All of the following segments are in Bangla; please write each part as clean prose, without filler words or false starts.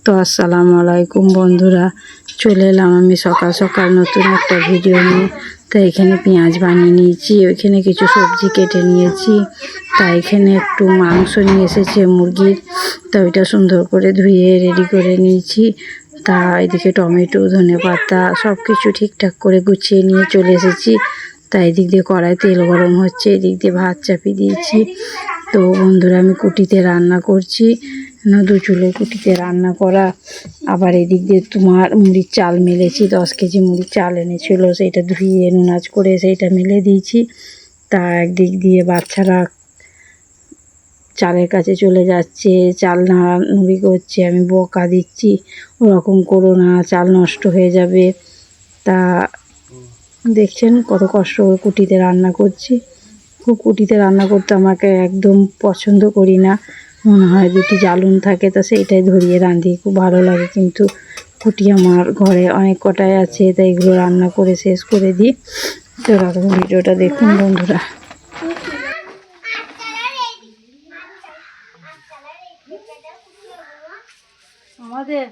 তো আসসালামু আলাইকুম বন্ধুরা, চলে এলাম আমি সকাল সকাল নতুন একটা ভিডিও নিয়ে। তো এখানে পেঁয়াজ বানিয়ে নিয়েছি, ওইখানে কিছু সবজি কেটে নিয়েছি। তা এখানে একটু মাংস নিয়ে এসেছে মুরগির, তো ওইটা সুন্দর করে ধুয়ে রেডি করে নিয়েছি। তা এদিকে টমেটো, ধনেপাতা সব কিছু ঠিকঠাক করে গুছিয়ে নিয়ে চলে এসেছি। তা এদিক দিয়ে কড়াই তেল গরম হচ্ছে, এদিক দিয়ে ভাত চাপিয়ে দিয়েছি। তো বন্ধুরা, আমি কুটিতে রান্না করছি, দু চুলো কুটিতে রান্না করা। আবার এদিক দিয়ে তোমার মুড়ির চাল মেলেছি, 10 কেজি মুড়ির চাল এনেছিল, সেইটা ধুয়ে নুনাজ করে সেইটা মেলে দিয়েছি। তা একদিক দিয়ে বাচ্চারা চালের কাছে চলে যাচ্ছে, চাল নাড়ানুড়ি করছে, আমি বকা দিচ্ছি ওরকম করো না, চাল নষ্ট হয়ে যাবে। তা দেখছেন কত কষ্ট করে কুটিতে রান্না করছি। খুব কুটিতে রান্না করতে আমাকে একদম পছন্দ করি না, মনে হয় দুটি জ্বালুন থাকে, তা সেইটাই ধরিয়ে রাঁধি, খুব ভালো লাগে। কিন্তু কুটি আমার ঘরে অনেক কটাই আছে, তাই এগুলো রান্না করে শেষ করে দিই। তো এরকম ভিডিওটা দেখুন বন্ধুরা। আমাদের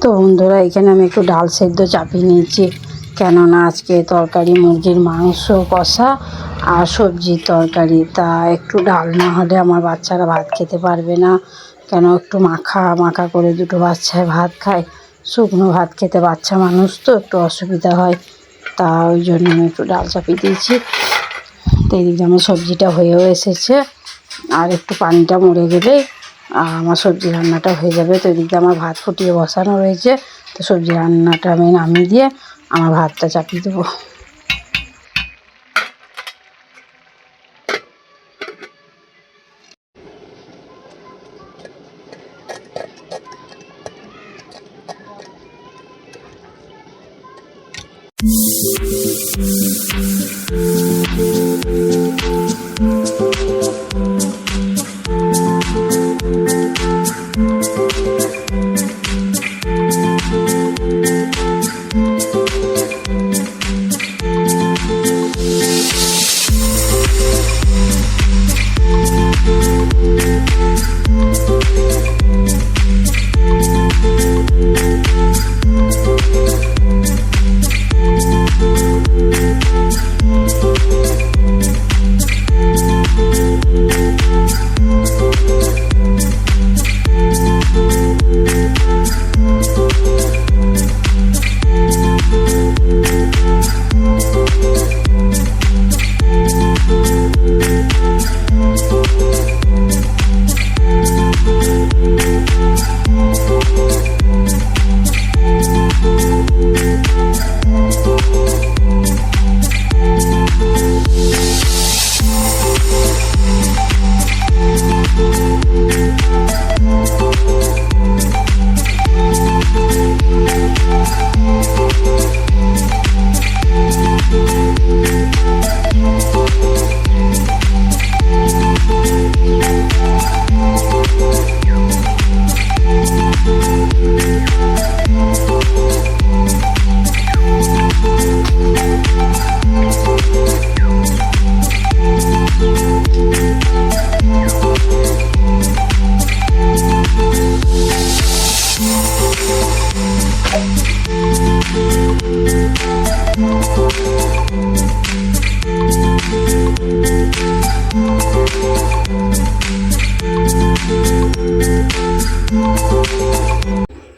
তো বন্ধুরা, এখানে আমি একটু ডাল সেদ্ধ চাপিয়ে নিয়েছি, কেননা আজকে তরকারি মুরগির মাংস কষা আর সবজির তরকারি। তা একটু ডাল না হলে আমার বাচ্চারা ভাত খেতে পারবে না, কেন একটু মাখা মাখা করে দুটো বাচ্চায় ভাত খায়, শুকনো ভাত খেতে বাচ্চা মানুষ তো একটু অসুবিধা হয়। তা ওই জন্য আমি একটু ডাল চাপিয়ে দিয়েছি। তো এদিকে আমার সবজিটা হয়েও এসেছে, আর একটু পানিটা মরে গেলেই আমার সবজি রান্নাটা হয়ে যাবে। তো এদিকে আমার ভাত ফুটিয়ে বসানো রয়েছে, তো সবজি রান্নাটা আমি নামিয়ে দিয়ে আমার ভাতটা চাপিয়ে দেবো।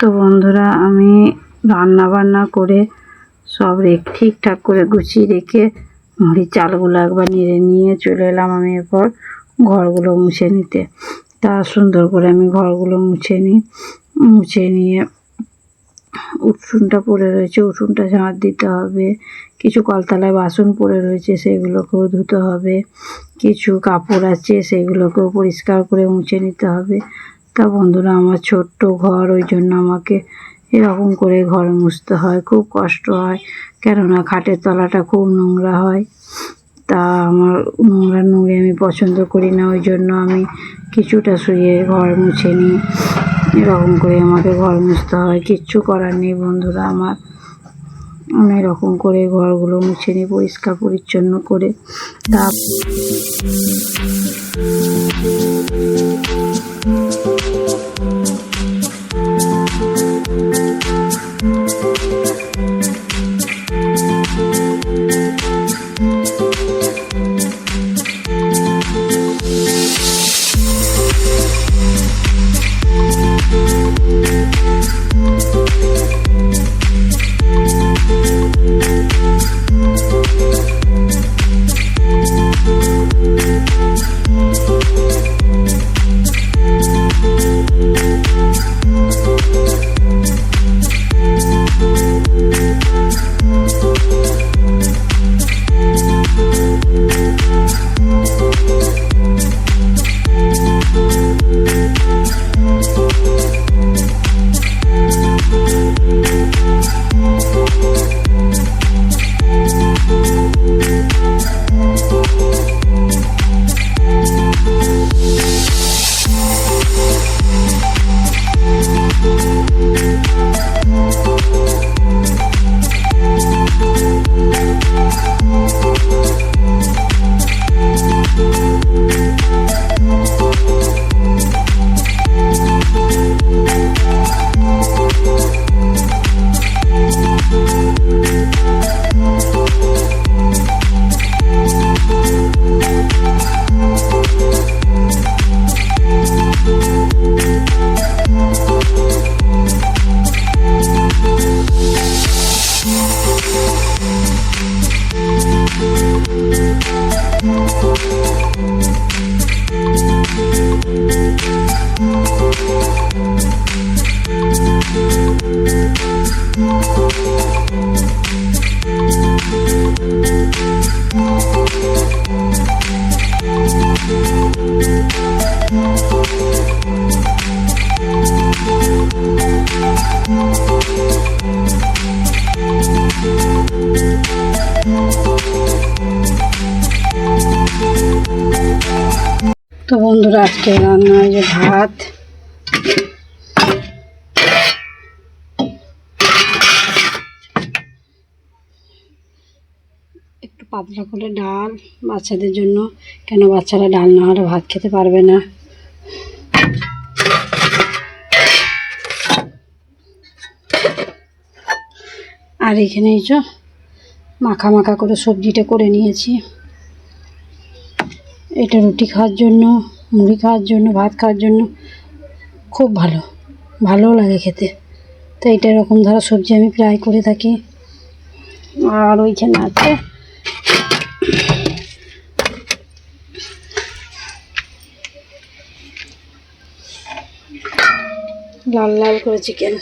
তো বন্ধুরা, আমি রান্না বান্না করে সব ঠিকঠাক করে গুছিয়ে রেখে মুড়ির চালগুলো একবার নেড়ে নিয়ে চলে এলাম আমি এরপর ঘরগুলো মুছে নিতে। তা সুন্দর করে আমি ঘরগুলো মুছে নিয়ে উঠোনটা পড়ে রয়েছে, উঠোনটা ঝাঁট দিতে হবে। কিছু কলতলায় বাসন পড়ে রয়েছে, সেগুলোকেও ধুতে হবে। কিছু কাপড় আছে, সেগুলোকেও পরিষ্কার করে মুছে নিতে হবে। তা বন্ধুরা, আমার ছোট্ট ঘর, ওই জন্য আমাকে এরকম করে ঘর মুছতে হয়, খুব কষ্ট হয়, কেননা খাটের তলাটা খুব নোংরা হয়। তা আমার নোংরা আমি পছন্দ করি না, ওই জন্য আমি কিছুটা শুয়ে ঘর মুছে নিই। এরকম করে আমাকে ঘর মুছতে হয়, কিচ্ছু করার নেই বন্ধুরা। আমার আমি এরকম করে ঘরগুলো মুছে নিই পরিষ্কার পরিচ্ছন্ন করে। তা বন্ধুরা আজকে রান্না যে ভাত, একটু পাতলা করে ডাল বাচ্চাদের জন্য, কেন বাচ্চারা ডাল না হলে ভাত খেতে পারবে না। আর এখানে এই যে মাখা মাখা করে সবজিটা করে নিয়েছি। এটা রুটি খাওয়ার জন্য, মুড়ি খাওয়ার জন্য, ভাত খাওয়ার জন্য খুব ভালো লাগে খেতে। তো এটা এরকম ধরো সবজি আমি প্রায় করে থাকি। আর ওইখানে আছে লাল লাল করে চিকেন।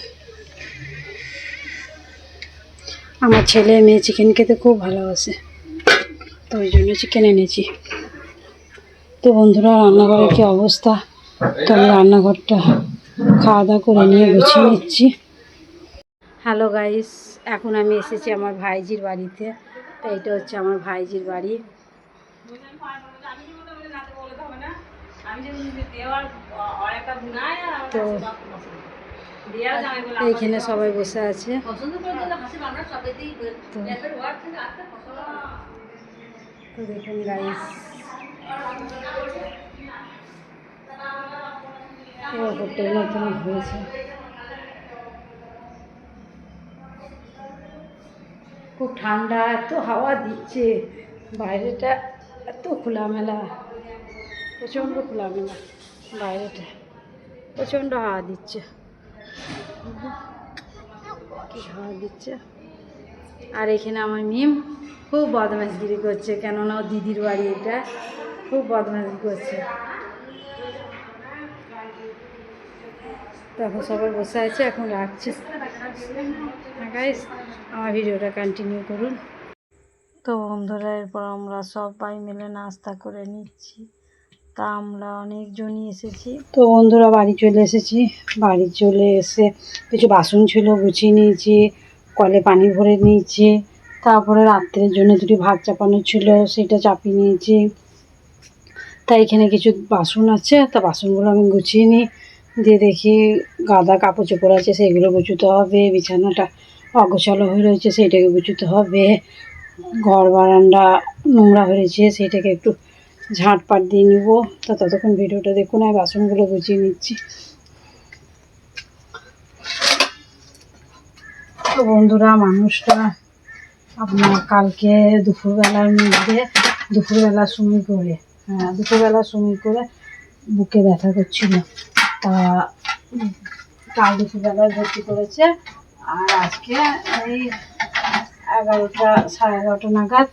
আমার ছেলে মেয়ে চিকেন খেতে খুব ভালোবাসে, তো ওই জন্য চিকেন এনেছি। তো বন্ধুরা রান্নাঘরের কি অবস্থা, তো আমি রান্নাঘরটা খাওয়া দাওয়া করে নিয়ে গুছিয়ে নিচ্ছি। হ্যালো গাইস, এখন আমি এসেছি আমার ভাইজির বাড়িতে। তো এটা হচ্ছে আমার ভাইজির বাড়ি। তো এইখানে সবাই বসে আছে। তো দেখুন গাইস, হোটেল মতন হয়েছে। খুব ঠান্ডা, এত হাওয়া দিচ্ছে, বাইরেটা এত খোলামেলা, প্রচণ্ড খোলামেলা বাইরেটা, প্রচণ্ড হাওয়া দিচ্ছে, কি হাওয়া দিচ্ছে। আর এখানে আমার মিম খুব বদমাশগিরি করছে, কেননা ও দিদির বাড়ি, এটা খুব বদমাশগিরি করছে। তখন সবাই বসে আছে, এখন রাখছি। গাইস আমার ভিডিওটা কন্টিনিউ করুন। তো বন্ধুরা এরপর আমরা সবাই মিলে নাস্তা করে নিচ্ছি। তা আমরা অনেকজনই এসেছি। তো বন্ধুরা বাড়ি চলে এসেছি। বাড়ি চলে এসে কিছু বাসন ছিল গুছিয়ে নিয়েছি, কলে পানি ভরে নিয়েছি। তারপরে রাত্রের জন্য দুটি ভাত চাপানো ছিল, সেটা চাপিয়ে নিয়েছি। তাই এখানে কিছু বাসন আছে, তা বাসনগুলো আমি গুছিয়ে নিই। দিয়ে দেখি গাদা কাপড় চোপড় আছে, সেগুলো গুছোতে হবে। বিছানাটা অগোছালো হয়ে রয়েছে সেইটাকে গুছোতে হবে। ঘর বারান্দা নোংরা হয়েছে সেইটাকে একটু ঝাঁটপাট দিয়ে নিব। তো ততক্ষণ ভিডিওটা দেখুন, আর বাসনগুলো গুছিয়ে নিচ্ছি। তো বন্ধুরা, মানুষটা আপনার কালকে দুপুরবেলার সময় করে বুকে ব্যথা করছিল। তা কাল দুপুরবেলায় ভর্তি করেছে, আর আজকে এই 11টা সাড়ে 11টা নাগাদ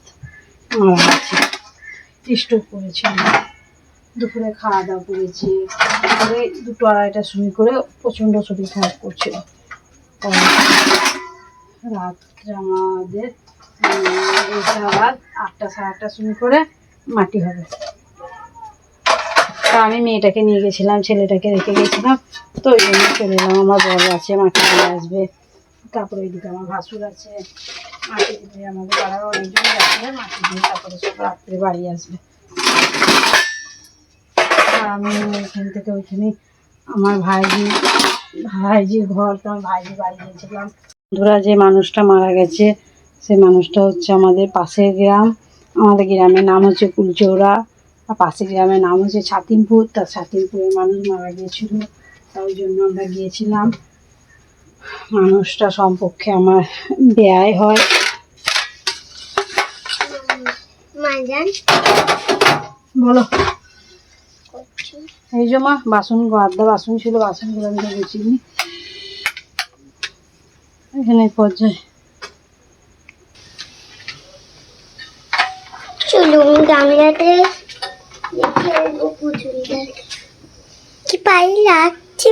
মারা গেছে। স্ট্রোক করেছিল। দুপুরে খাওয়া দাওয়া করেছি, দুপুরে 2টো 2:30টার সময় করে প্রচণ্ড শরীর খারাপ করছিল। রাত্রে আমাদের আবার 8টা সাড়ে 8টার সময় করে মাটি হবে। তা আমি মেয়েটাকে নিয়ে গেছিলাম, ছেলেটাকে রেখে গেছিলাম, তো ওই জন্য চলে এলাম। আমার বর আছে, মাটি দিয়ে আসবে। তারপরে ওইদিকে আমার ভাসুর আছে, মাটি দিয়ে আমাদের পাড়ার অনেকজন যাচ্ছে, মাটি দিয়ে তারপরে সব রাত্রে বাড়ি আসবে। আর আমি ওইখান থেকে ওইখানে আমার ভাইজির ঘর, তো আমার ভাইজি বাড়ি গিয়েছিলাম। বন্ধুরা, যে মানুষটা মারা গেছে সে মানুষটা হচ্ছে আমাদের পাশের গ্রাম। আমাদের গ্রামের নাম হচ্ছে কুলচৌড়া, আর পাশের গ্রামের নাম হচ্ছে ছাতিমপুর। তার ছাতিমপুরের মানুষ মারা গিয়েছিল, তাই জন্য আমরা গিয়েছিলাম। মানুষটা সম্পর্কে আমার ব্যয় হয়। বলো। এই যে মা বাসন, আধা বাসন ছিল, বাসনগুলো আমি গুছিয়ে নিই এখানে পর্যায়ে। চলুন গামলাতে কি পাই লাগছে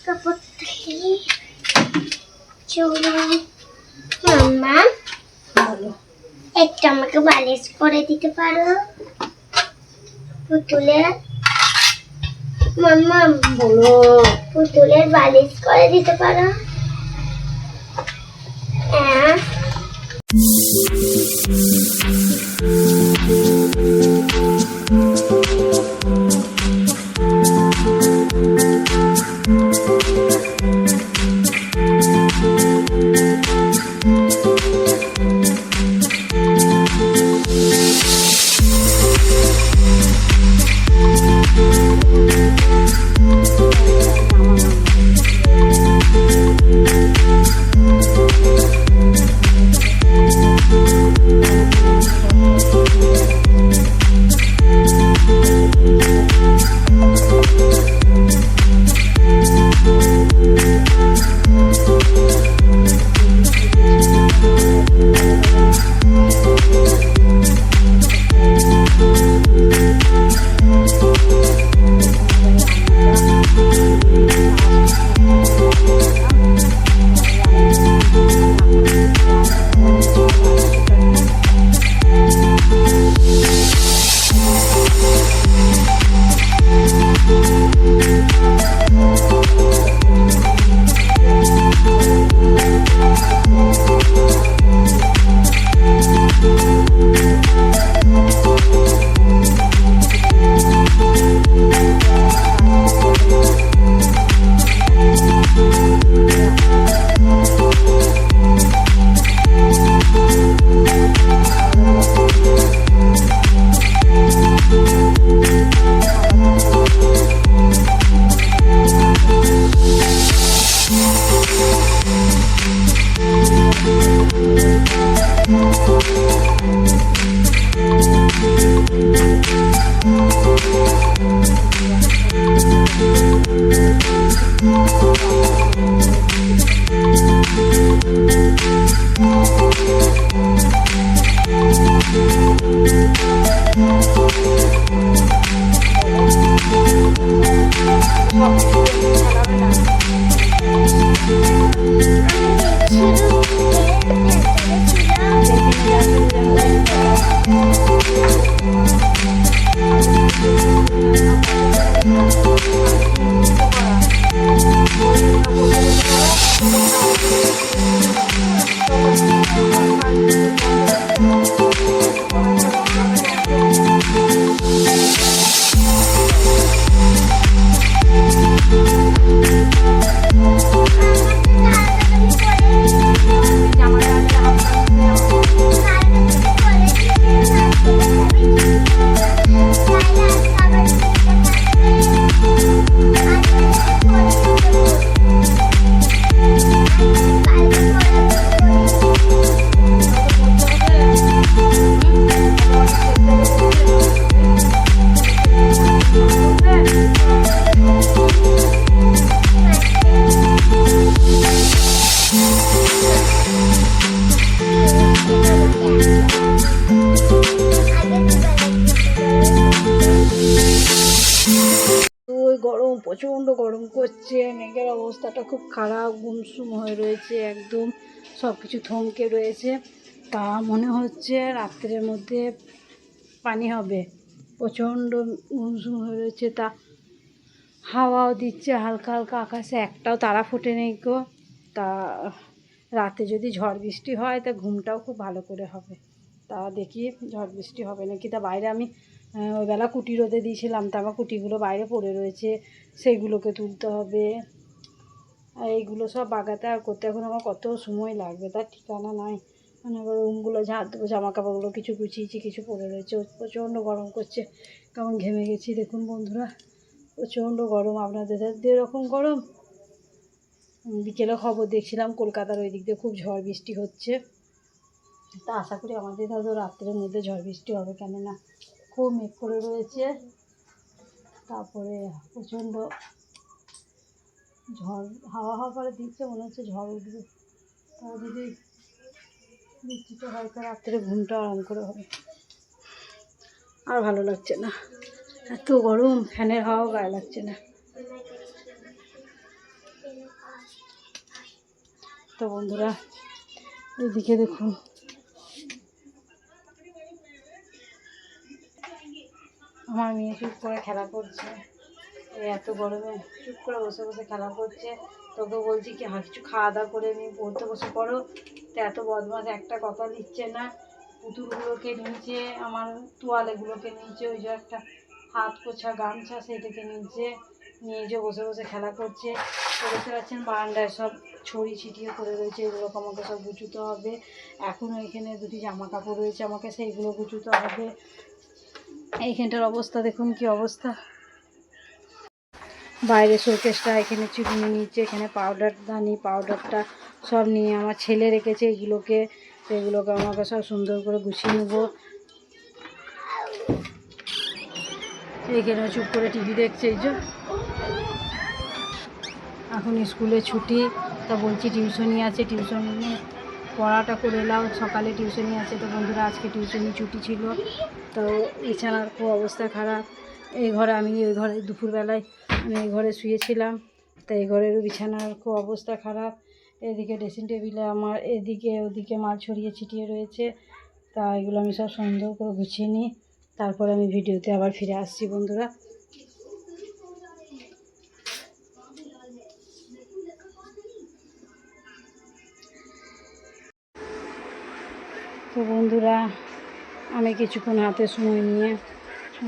কাপড়টা। চলুন মাম্মা, একটা আমাকে বালিশ করে দিতে পারো পুতুলের? মাম্মা বলো, পুতুলের বালিশ করে দিতে পারো? হ্যাঁ। প্রচণ্ড গরম করছে, মেঘের অবস্থাটা খুব খারাপ, গুমসুম হয়ে রয়েছে, একদম সব কিছু থমকে রয়েছে। তা মনে হচ্ছে রাত্রের মধ্যে পানি হবে, প্রচণ্ড গুমসুম হয়ে রয়েছে। তা হাওয়াও দিচ্ছে হালকা হালকা, আকাশে একটাও তারা ফোটে নেই গো। তা রাতে যদি ঝড় বৃষ্টি হয় তা ঘুমটাও খুব ভালো করে হবে। তা দেখি ঝড় বৃষ্টি হবে নাকি। তা বাইরে আমি ওই বেলা কুটি রোদে দিয়েছিলাম, তা আমার কুটিগুলো বাইরে পড়ে রয়েছে, সেইগুলোকে তুলতে হবে। আর এইগুলো সব বাগাতে আর করতে এখন আমার কত সময় লাগবে তার ঠিকানা নাই। মানে আবার রুমগুলো ঝাড় দেবো, জামা কাপড়গুলো কিছু গুছিয়েছি, কিছু পড়ে রয়েছে। প্রচণ্ড গরম করছে, কেমন ঘেমে গেছি দেখুন বন্ধুরা, প্রচণ্ড গরম। আপনাদের এরকম গরম? বিকেলে খবর দেখছিলাম কলকাতার ওই দিক দিয়ে খুব ঝড় বৃষ্টি হচ্ছে। তা আশা করি আমাদের হয়তো রাত্রের মধ্যে ঝড় বৃষ্টি হবে, কেননা খুব মেঘ করে রয়েছে। তারপরে প্রচণ্ড ঝড় হাওয়া হাওয়া করে দিচ্ছে, মনে হচ্ছে ঝড় উঠবে। তাও যদি বৃষ্টিটা হয় তো রাত্রে ঘুমটা আরাম করে হবে। আর ভালো লাগছে না, এত গরম, ফ্যানের হাওয়াও গায়ে লাগছে না। তো বন্ধুরা এদিকে দেখুন, আমার মেয়ে চুপ করে খেলা করছে, এই এত গরমে চুপ করে বসে বসে খেলা করছে। তোকে বলছি কি কিছু খাওয়া দাওয়া করে নিয়ে পড়তে বসে পড়ো, তো এত বদমাস, একটা কথা দিচ্ছে না। পুতুলগুলোকে নিচে, আমার তোয়ালেগুলোকে নিচে, ওই যে একটা হাত পোছা গামছা সেটাকে নিচে নিয়ে যে বসে বসে খেলা করছে। দেখতে পাচ্ছেন বারান্দায় সব ছড়ি ছিটিয়ে পড়ে রয়েছে, এগুলোকে আমাকে সব গুছোতে হবে। এখনও এখানে দুটি জামা কাপড় রয়েছে, আমাকে সেইগুলো গুছোতে হবে। এইখানটার অবস্থা দেখুন কি অবস্থা। বাইরে শোকেসটা এখানে চিরুনি নিচ্ছে, এখানে পাউডার দানি, পাউডারটা সব নিয়ে আমার ছেলে রেখেছে এগুলোকে, এগুলোকে আমাকে সব সুন্দর করে গুছিয়ে নেবো। এইখানে চুপ করে টিভি দেখছে, এই যে এখন স্কুলে ছুটি। তা বলছি টিউশনি আছে, টিউশনে পড়াটা করে এলাম, সকালে টিউশনি আছে। তো বন্ধুরা আজকে টিউশনি ছুটি ছিল। তো বিছানার খুব অবস্থা খারাপ। এই ঘরে আমি, ওই ঘরে দুপুরবেলায় আমি এই ঘরে শুয়েছিলাম, তো এই ঘরেরও বিছানার খুব অবস্থা খারাপ। এদিকে ড্রেসিং টেবিলে আমার এদিকে ওদিকে মাল ছড়িয়ে ছিটিয়ে রয়েছে। তা এগুলো আমি সব সুন্দর করে গুছিয়ে নিই, তারপরে আমি ভিডিওতে আবার ফিরে আসছি বন্ধুরা। তো বন্ধুরা আমি কিছুক্ষণ হাতে সময় নিয়ে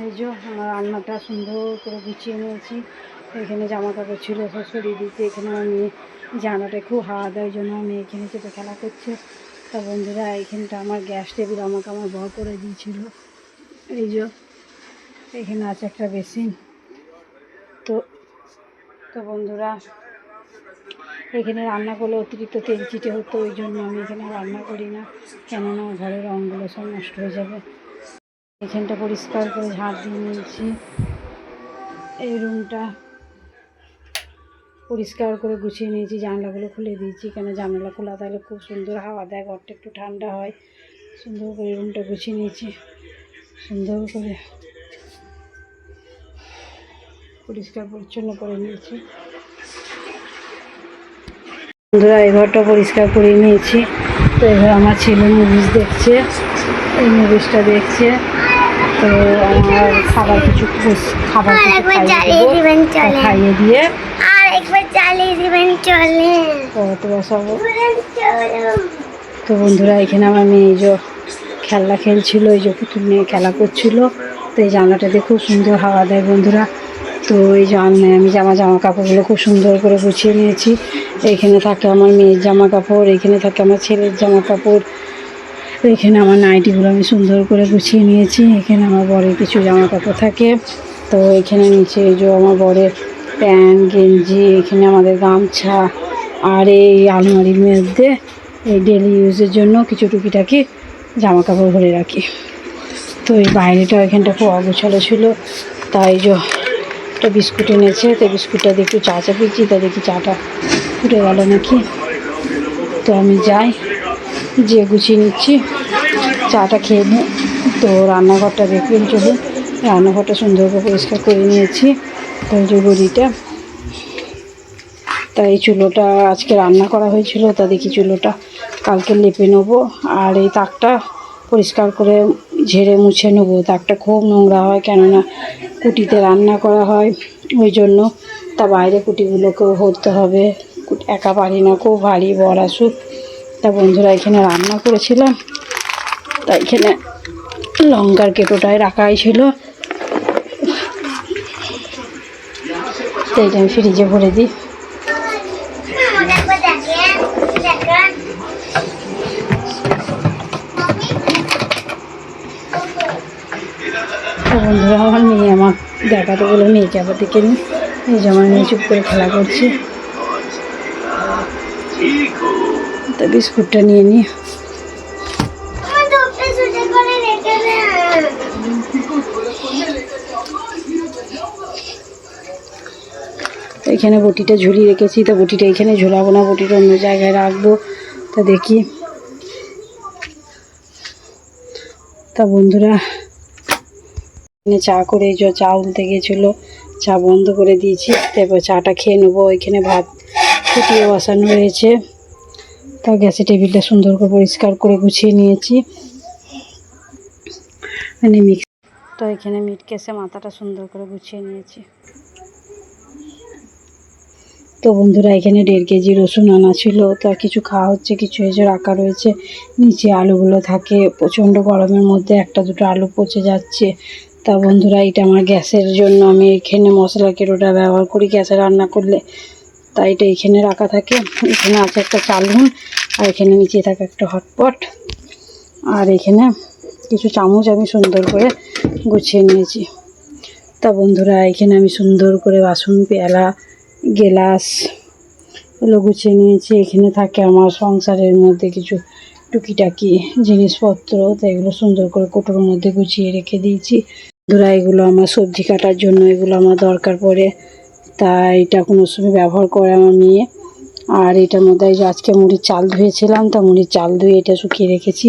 এই যে আমার রান্নাটা সুন্দর করে গুছিয়ে নিয়েছি। এখানে জামা কাপড় ছিল সব সরিয়ে দিতে, এখানে আমি জানাটা খুব হাওয়া দেয়, ওই জন্য আমি এখানে চেপে খেলা করছে। তা বন্ধুরা এইখানটা আমার গ্যাস টেবিল আমাকে আমার বর করে দিয়েছিল। এই যে এখানে আছে একটা বেসিন। তো তো বন্ধুরা এখানে রান্না করলে অতিরিক্ত তেল চিটে হতো, ওই জন্য আমি এখানে রান্না করি না, কেননা ঘরের রঙগুলো সব নষ্ট হয়ে যাবে। এখানটা পরিষ্কার করে ঝাড় দিয়ে নিয়েছি, এই রুমটা পরিষ্কার করে গুছিয়ে নিয়েছি, জানলাগুলো খুলে দিয়েছি, কেন জানলা খোলা তাহলে খুব সুন্দর হাওয়া দেয়, ঘরটা একটু ঠান্ডা হয়। সুন্দর করে রুমটা গুছিয়ে নিয়েছি, সুন্দর করে পরিষ্কার পরিচ্ছন্ন করে নিয়েছি। বন্ধুরা এই ঘরটা পরিষ্কার করে নিয়েছি। তো এবার আমার ছেলে মুভিস দেখছে, এই মুভিসটা দেখছে। তো আমার খাবার কিছু খাইয়ে দিয়ে তো বন্ধুরা এখানে আমার মেয়ে যে খেলনা খেলছিল, এই যে পুতুল নিয়ে খেলা করছিল। তো এই জানলাটাতে খুব সুন্দর হাওয়া দেয় বন্ধুরা। তো এই জানলায় আমি জামা কাপড়গুলো খুব সুন্দর করে গুছিয়ে নিয়েছি। এইখানে থাকে আমার মেয়ের জামা কাপড়, এইখানে থাকে আমার ছেলের জামা কাপড়, এখানে আমার নাইটিগুলো আমি সুন্দর করে গুছিয়ে নিয়েছি। এখানে আমার বরের কিছু জামা কাপড় থাকে। তো এখানে নিচে এই যে আমার বরের প্যান্ট গেঞ্জি, এখানে আমাদের গামছা, আর এই আলমারির মধ্যে এই ডেলি ইউজের জন্য কিছু টুকিটাকি জামা কাপড় ভরে রাখি। তো এই বাইরেটা এখানটা খুব অগোছালো ছিল, তাই যে একটা বিস্কুট এনেছে, তো বিস্কুটটা দিয়ে একটু চা চাপিয়েছি, তা দেখি চাটা ফুটে গেল নাকি। তো আমি যাই, যে গুছিয়ে নিচ্ছি, চাটা খেয়ে নিই। তো রান্নাঘরটা দেখবেন, চলুন রান্নাঘরটা সুন্দর করে পরিষ্কার করে নিয়েছি। তো যে গড়িটা তাই চুলোটা আজকে রান্না করা হয়েছিল, তা দেখি চুলোটা কালকে লেপে নেবো। আর এই তাকটা পরিষ্কার করে ঝেড়ে মুছে নেবো। তাকটা খুব নোংরা হয়, কেননা কুটিতে রান্না করা হয় ওই জন্য। তা বাইরে কুটিগুলোকেও ভরতে হবে, একা পারি না, খুব ভারী বর আসুক। তা বন্ধুরা এখানে রান্না করেছিলাম, তা এখানে লঙ্কার কেটোটায় রাখাই ছিল, তো এটা আমি ফ্রিজে ভরে দিই। তো বন্ধুরা আমার মেয়ে আমার দেখাতে বলে মেয়েকে আবার দেখে নিই। এই যে আমার মেয়ে চুপ করে খেলা করছে, তা বিস্কুটটা নিয়ে নিই। এখানে বটিটা ঝুলিয়ে রেখেছি, তো বটিটা এখানে ঝোলাবো না, বটিটা অন্য জায়গায় রাখবো। তা দেখি। তা বন্ধুরা চা করে চা উলতে গিয়েছিলো, চা বন্ধ করে দিয়েছি, তারপর চাটা খেয়ে নেবো। এখানে ভাত ফুটিয়ে বসানো রয়েছে, তা গ্যাসের টেবিলটা সুন্দর করে পরিষ্কার করে গুছিয়ে নিয়েছি। তো এখানে মিট কেসে মাথাটা সুন্দর করে গুছিয়ে নিয়েছি। তো বন্ধুরা এখানে 1.5 কেজি রসুন আনা ছিল, তা কিছু খাওয়া হচ্ছে, কিছু এসে রাখা রয়েছে। নিচে আলুগুলো থাকে, প্রচণ্ড গরমের মধ্যে একটা দুটো আলু পচে যাচ্ছে। তা বন্ধুরা এটা আমার গ্যাসের জন্য, আমি এখানে মশলা কেটোটা ব্যবহার করি গ্যাসে রান্না করলে, তাই এটা এখানে রাখা থাকে। এখানে আছে একটা চালুন, আর এখানে নিচে থাকে একটা হটপট, আর এখানে কিছু চামচ আমি সুন্দর করে গুছিয়ে নিয়েছি। তা বন্ধুরা এখানে আমি সুন্দর করে বাসন, পেয়ালা, গ্লাস এগুলো গুছিয়ে নিয়েছি। এখানে থাকে আমার সংসারের মধ্যে কিছু টুকিটাকি জিনিসপত্র, তো এগুলো সুন্দর করে কোটোর মধ্যে গুছিয়ে রেখে দিয়েছি। বন্ধুরা এগুলো আমার সবজি কাটার জন্য, এগুলো আমার দরকার পড়ে, তাই এটা কোনো সময় ব্যবহার করে আমার মেয়ে। আর এটার মধ্যে এই যে আজকে মুড়ির চাল ধুয়েছিলাম, তা মুড়ির চাল ধুয়ে এটা শুকিয়ে রেখেছি।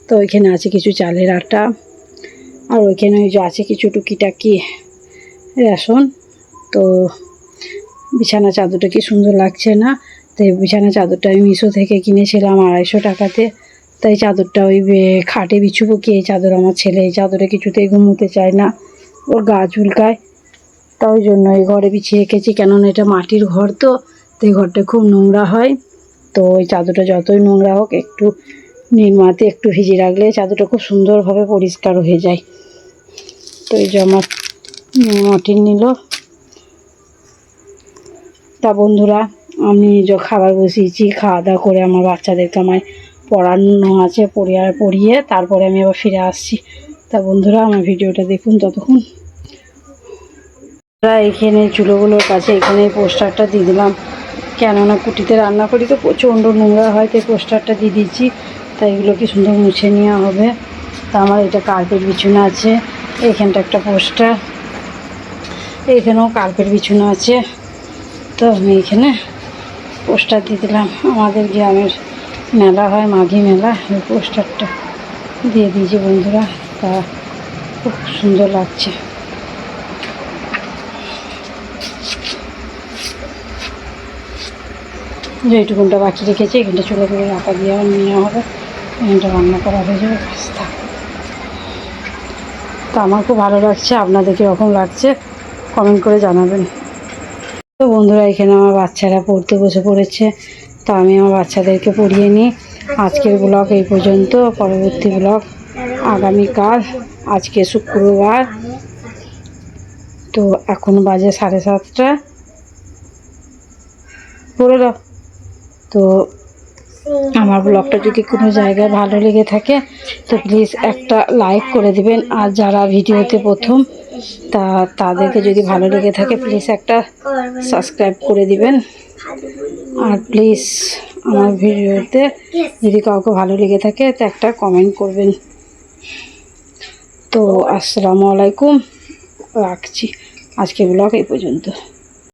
তো এখানে আছে কিছু চালের আটা, আর ওইখানে ওই যে আছে কিছু টুকিটাকি রেশন। তো বিছানা চাদরটা কি সুন্দর লাগছে না? তো বিছানা চাদরটা আমি মিশো থেকে কিনেছিলাম 250 টাকাতে। তাই চাদরটা ওই খাটে বিছুবো কি, এই চাদর আমার ছেলে এই চাদরে কিছুতেই ঘুমোতে চায় না, ওর গা চুলকায়। তা ওই জন্য এই ঘরে বিছিয়ে রেখেছি, কেননা এটা মাটির ঘর, তো এই ঘরটা খুব নোংরা হয়। তো ওই চাদরটা যতই নোংরা হোক একটু নির্মাতে একটু ভিজিয়ে রাখলে চাদরটা খুব সুন্দরভাবে পরিষ্কার হয়ে যায়। তো এই যে আমার মর্টিন নিল। তা বন্ধুরা আমি যে খাবার বসিয়েছি, খাওয়া দাওয়া করে আমার বাচ্চাদেরকে আমায় পড়ানো আছে, পড়িয়ে তারপরে আমি আবার ফিরে আসছি। তা বন্ধুরা আমার ভিডিওটা দেখুন ততক্ষণ। এখানে চুলোগুলোর কাছে এখানে পোস্টারটা দিয়ে দিলাম, কেননা কুটিতে রান্না করি তো প্রচণ্ড নোংরা হয়, তাই পোস্টারটা দিয়ে দিচ্ছি। তাই এগুলো কি সুন্দর মুছে নেওয়া হবে। তা আমার এটা কার্পেট বিছানো আছে, এইখানটা একটা পোস্টার, এইখানেও কার্পেট বিছানো আছে। তো আমি এখানে পোস্টার দিয়ে দিলাম, আমাদের গ্রামের মেলা হয় মাঘী মেলা, ওই পোস্টারটা দিয়ে দিয়েছি বন্ধুরা। তা খুব সুন্দর লাগছে। যেটুকুনটা বাকি রেখেছি এখানটা চুলো করে রাখা দিয়ে নেওয়া হবে, এখানটা রান্না করা হয়ে যাবে, পাস্তা। তো আমার খুব ভালো লাগছে, আপনাদের কীরকম লাগছে কমেন্ট করে জানাবেন। তো বন্ধুরা এখানে আমার বাচ্চারা পড়তে বসে পড়েছে, তো আমি আমার বাচ্চাদেরকে পড়িয়ে নিই। আজকের ব্লগ এই পর্যন্ত, পরবর্তী ব্লগ আগামীকাল। আজকে শুক্রবার, তো এখন বাজে 7:30 পড়ে দাও। তো আমার ব্লগটা যদি কোনো জায়গায় ভালো লেগে থাকে তো প্লিজ একটা লাইক করে দিবেন, আর যারা ভিডিওতে প্রথম তাদেরকে যদি ভালো লেগে থাকে প্লিজ একটা সাবস্ক্রাইব করে দিবেন। আর প্লিজ আমার ভিডিওতে যদি কাউকে ভালো লেগে থাকে তো একটা কমেন্ট করবেন। তো আসসালামু আলাইকুম, রাখছি, আজকে ব্লগ এই পর্যন্ত।